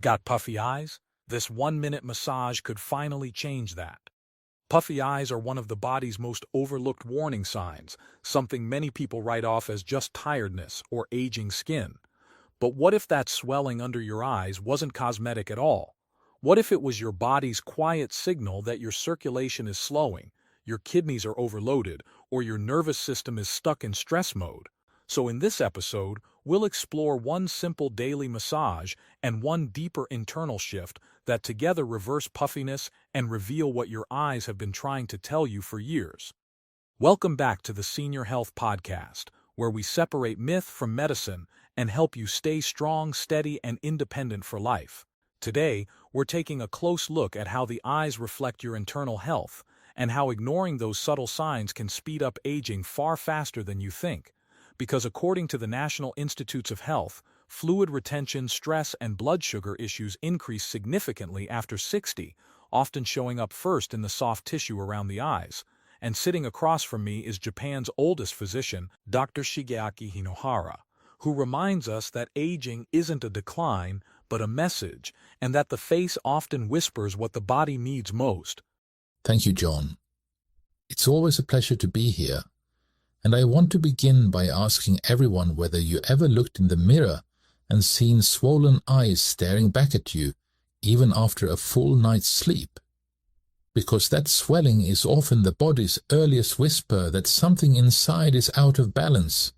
Got puffy eyes? This 1-minute massage could finally change that. Puffy eyes are one of the body's most overlooked warning signs, something many people write off as just tiredness or aging skin. But what if that swelling under your eyes wasn't cosmetic at all? What if it was your body's quiet signal that your circulation is slowing, your kidneys are overloaded, or your nervous system is stuck in stress mode? So in this episode, we'll explore one simple daily massage and one deeper internal shift that together reverse puffiness and reveal what your eyes have been trying to tell you for years. Welcome back to the Senior Health Podcast, where we separate myth from medicine and help you stay strong, steady, and independent for life. Today, we're taking a close look at how the eyes reflect your internal health and how ignoring those subtle signs can speed up aging far faster than you think. Because according to the National Institutes of Health, fluid retention, stress, and blood sugar issues increase significantly after 60, often showing up first in the soft tissue around the eyes. And sitting across from me is Japan's oldest physician, Dr. Shigeaki Hinohara, who reminds us that aging isn't a decline, but a message, and that the face often whispers what the body needs most. Thank you, John. It's always a pleasure to be here. And I want to begin by asking everyone whether you ever looked in the mirror and seen swollen eyes staring back at you, even after a full night's sleep. Because that swelling is often the body's earliest whisper that something inside is out of balance.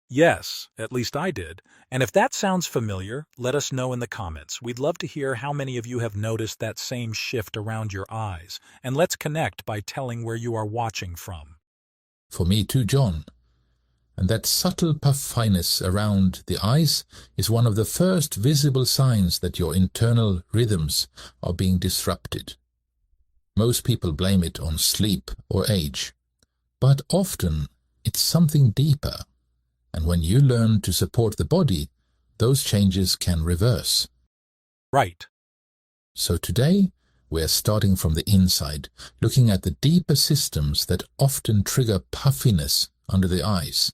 Yes, at least I did. And if that sounds familiar, let us know in the comments. We'd love to hear how many of you have noticed that same shift around your eyes. And let's connect by telling where you are watching from. For me too, John. And that subtle puffiness around the eyes is one of the first visible signs that your internal rhythms are being disrupted. Most people blame it on sleep or age, but often it's something deeper. And when you learn to support the body, those changes can reverse. Right. So today, we're starting from the inside, looking at the deeper systems that often trigger puffiness under the eyes.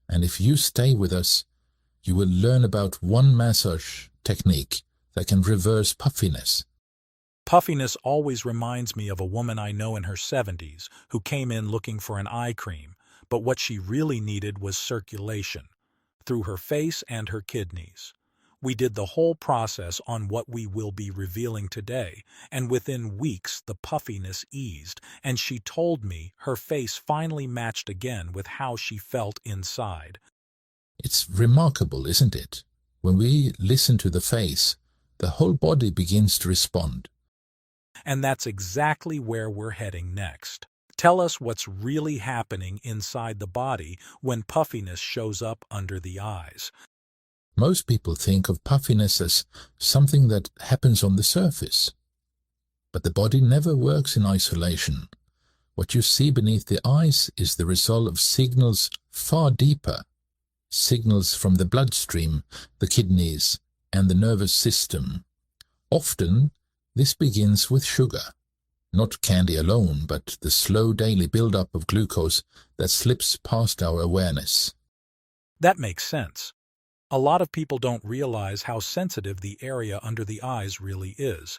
And if you stay with us, you will learn about one massage technique that can reverse puffiness. Puffiness always reminds me of a woman I know in her 70s who came in looking for an eye cream, but what she really needed was circulation through her face and her kidneys. We did the whole process on what we will be revealing today, and within weeks the puffiness eased, and she told me her face finally matched again with how she felt inside. It's remarkable, isn't it? When we listen to the face, the whole body begins to respond. And that's exactly where we're heading next. Tell us what's really happening inside the body when puffiness shows up under the eyes. Most people think of puffiness as something that happens on the surface. But the body never works in isolation. What you see beneath the eyes is the result of signals far deeper. Signals from the bloodstream, the kidneys, and the nervous system. Often, this begins with sugar. Not candy alone, but the slow daily buildup of glucose that slips past our awareness. That makes sense. A lot of people don't realize how sensitive the area under the eyes really is.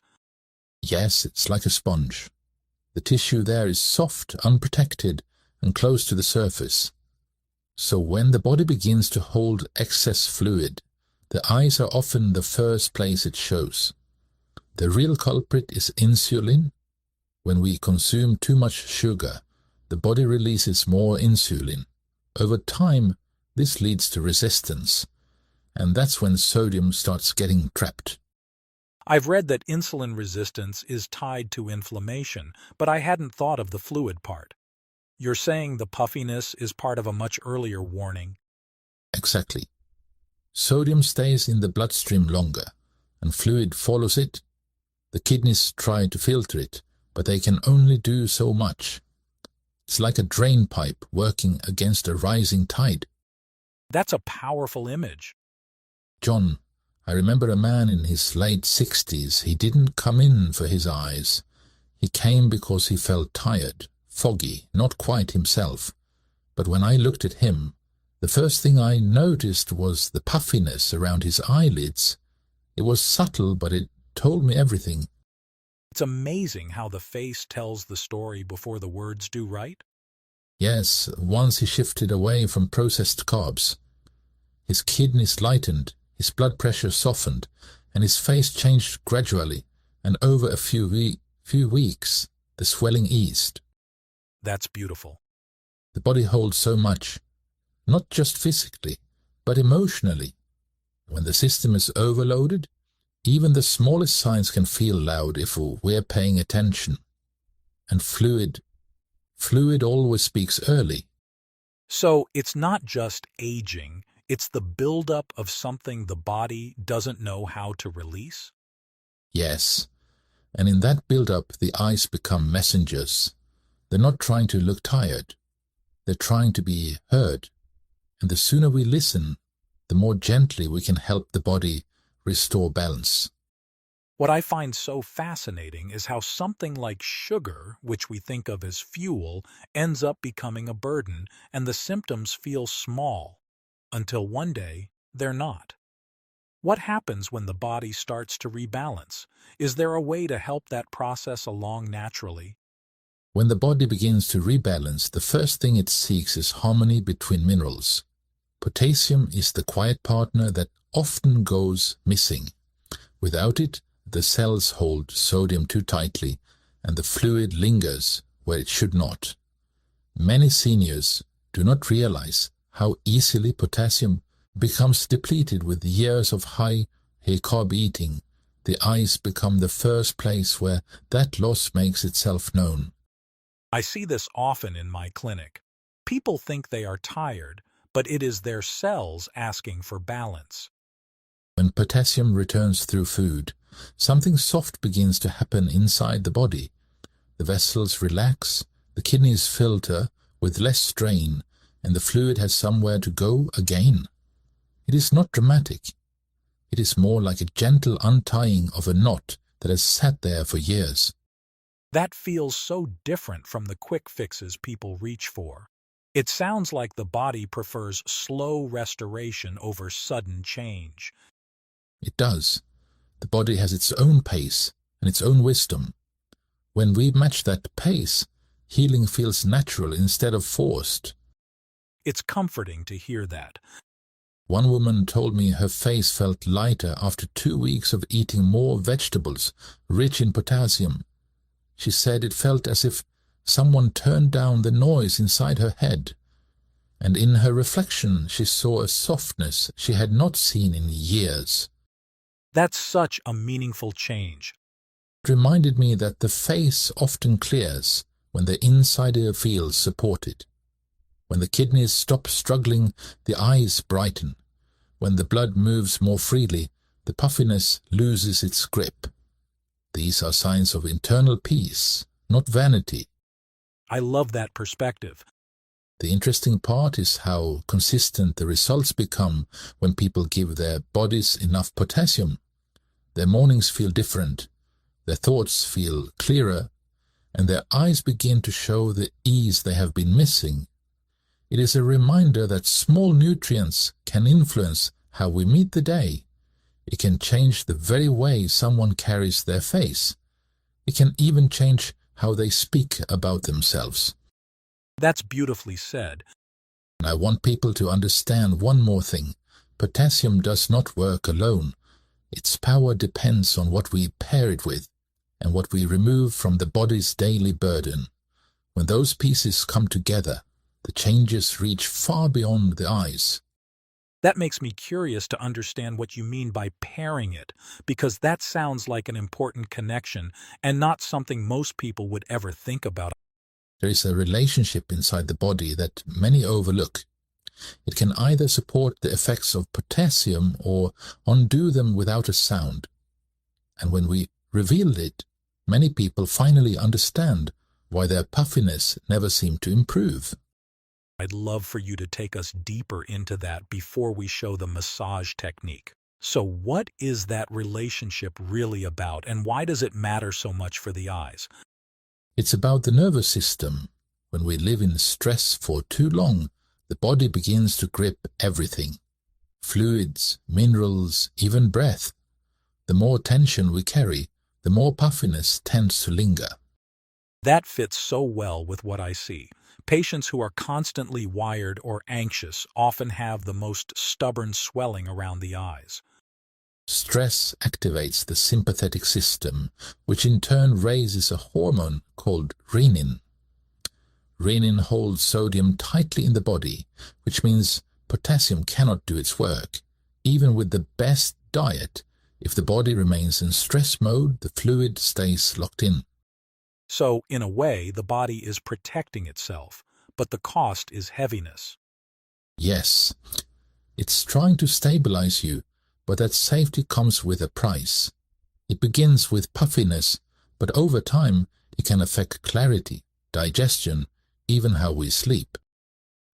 Yes, it's like a sponge. The tissue there is soft, unprotected, and close to the surface. So when the body begins to hold excess fluid, the eyes are often the first place it shows. The real culprit is insulin. When we consume too much sugar, the body releases more insulin. Over time, this leads to resistance. And that's when sodium starts getting trapped. I've read that insulin resistance is tied to inflammation, but I hadn't thought of the fluid part. You're saying the puffiness is part of a much earlier warning? Exactly. Sodium stays in the bloodstream longer, and fluid follows it. The kidneys try to filter it, but they can only do so much. It's like a drain pipe working against a rising tide. That's a powerful image. John, I remember a man in his late 60s. He didn't come in for his eyes. He came because he felt tired, foggy, not quite himself. But when I looked at him, the first thing I noticed was the puffiness around his eyelids. It was subtle, but it told me everything. It's amazing how the face tells the story before the words do, right? Yes, once he shifted away from processed carbs. His kidneys lightened, his blood pressure softened, and his face changed gradually, and over a few weeks, the swelling eased. That's beautiful. The body holds so much, not just physically, but emotionally. When the system is overloaded, even the smallest signs can feel loud if we're paying attention. And fluid always speaks early. So it's not just aging, it's the buildup of something the body doesn't know how to release? Yes, and in that build-up the eyes become messengers. They're not trying to look tired. They're trying to be heard. And the sooner we listen, the more gently we can help the body restore balance. What I find so fascinating is how something like sugar, which we think of as fuel, ends up becoming a burden, and the symptoms feel small, until one day they're not. What happens when the body starts to rebalance? Is there a way to help that process along naturally? When the body begins to rebalance, the first thing it seeks is harmony between minerals. Potassium is the quiet partner that often goes missing. Without it, the cells hold sodium too tightly, and the fluid lingers where it should not. Many seniors do not realize how easily potassium becomes depleted with years of high carb eating. The eyes become the first place where that loss makes itself known. I see this often in my clinic. People think they are tired, but it is their cells asking for balance. When potassium returns through food, something soft begins to happen inside the body. The vessels relax, the kidneys filter with less strain, and the fluid has somewhere to go again. It is not dramatic. It is more like a gentle untying of a knot that has sat there for years. That feels so different from the quick fixes people reach for. It sounds like the body prefers slow restoration over sudden change. It does. The body has its own pace and its own wisdom. When we match that pace, healing feels natural instead of forced. It's comforting to hear that. One woman told me her face felt lighter after 2 weeks of eating more vegetables rich in potassium. She said it felt as if someone turned down the noise inside her head. And in her reflection, she saw a softness she had not seen in years. That's such a meaningful change. It reminded me that the face often clears when the inside ear feels supported. When the kidneys stop struggling, the eyes brighten. When the blood moves more freely, the puffiness loses its grip. These are signs of internal peace, not vanity. I love that perspective. The interesting part is how consistent the results become when people give their bodies enough potassium. Their mornings feel different, their thoughts feel clearer, and their eyes begin to show the ease they have been missing. It is a reminder that small nutrients can influence how we meet the day. It can change the very way someone carries their face. It can even change how they speak about themselves. That's beautifully said. And I want people to understand one more thing. Potassium does not work alone. Its power depends on what we pair it with and what we remove from the body's daily burden. When those pieces come together, the changes reach far beyond the eyes. That makes me curious to understand what you mean by pairing it, because that sounds like an important connection and not something most people would ever think about. There is a relationship inside the body that many overlook. It can either support the effects of potassium or undo them without a sound. And when we reveal it, many people finally understand why their puffiness never seemed to improve. I'd love for you to take us deeper into that before we show the massage technique. So what is that relationship really about, and why does it matter so much for the eyes? It's about the nervous system. When we live in stress for too long, the body begins to grip everything. Fluids, minerals, even breath. The more tension we carry, the more puffiness tends to linger. That fits so well with what I see. Patients who are constantly wired or anxious often have the most stubborn swelling around the eyes. Stress activates the sympathetic system, which in turn raises a hormone called renin. Renin holds sodium tightly in the body, which means potassium cannot do its work. Even with the best diet, if the body remains in stress mode, the fluid stays locked in. So, in a way, the body is protecting itself, but the cost is heaviness. Yes, it's trying to stabilize you, but that safety comes with a price. It begins with puffiness, but over time it can affect clarity, digestion, even how we sleep.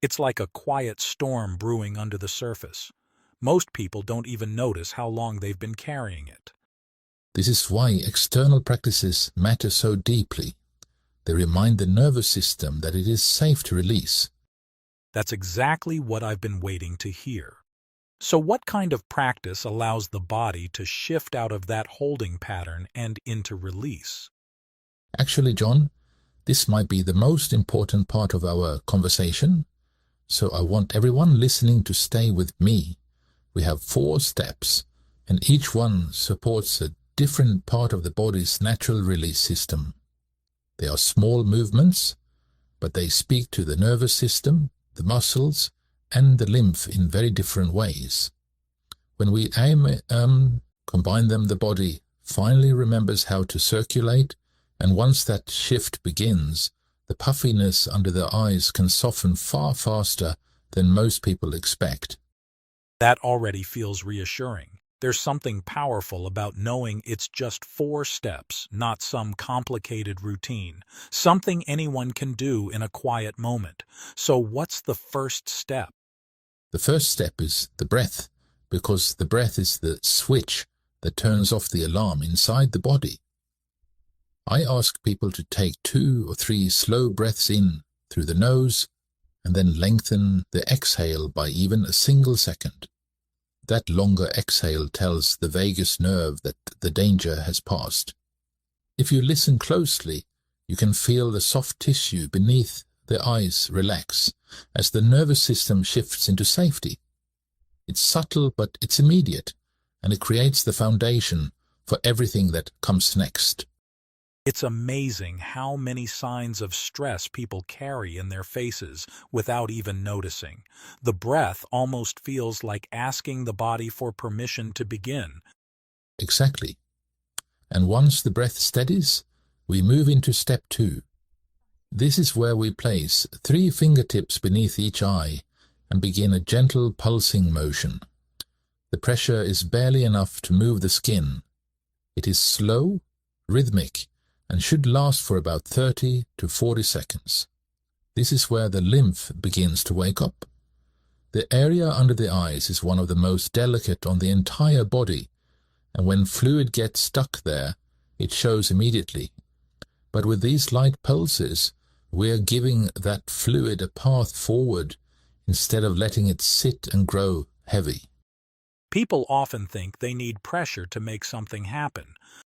It's like a quiet storm brewing under the surface. Most people don't even notice how long they've been carrying it. This is why external practices matter so deeply. They remind the nervous system that it is safe to release. That's exactly what I've been waiting to hear. So what kind of practice allows the body to shift out of that holding pattern and into release? Actually, John, this might be the most important part of our conversation, so I want everyone listening to stay with me. We have 4 steps, and each one supports a different part of the body's natural release system. They are small movements, but they speak to the nervous system, the muscles, and the lymph in very different ways. When we combine them, the body finally remembers how to circulate, and once that shift begins, the puffiness under the eyes can soften far faster than most people expect. That already feels reassuring. There's something powerful about knowing it's just 4 steps, not some complicated routine, something anyone can do in a quiet moment. So what's the first step? The first step is the breath, because the breath is the switch that turns off the alarm inside the body. I ask people to take 2 or 3 slow breaths in through the nose and then lengthen the exhale by even a single second. That longer exhale tells the vagus nerve that the danger has passed. If you listen closely, you can feel the soft tissue beneath the eyes relax as the nervous system shifts into safety. It's subtle, but it's immediate, and it creates the foundation for everything that comes next. It's amazing how many signs of stress people carry in their faces without even noticing. The breath almost feels like asking the body for permission to begin. Exactly. And once the breath steadies, we move into step 2. This is where we place 3 fingertips beneath each eye and begin a gentle pulsing motion. The pressure is barely enough to move the skin. It is slow, rhythmic, and should last for about 30 to 40 seconds. This is where the lymph begins to wake up. The area under the eyes is one of the most delicate on the entire body, and when fluid gets stuck there, it shows immediately. But with these light pulses, we are giving that fluid a path forward instead of letting it sit and grow heavy. People often think they need pressure to make something happen,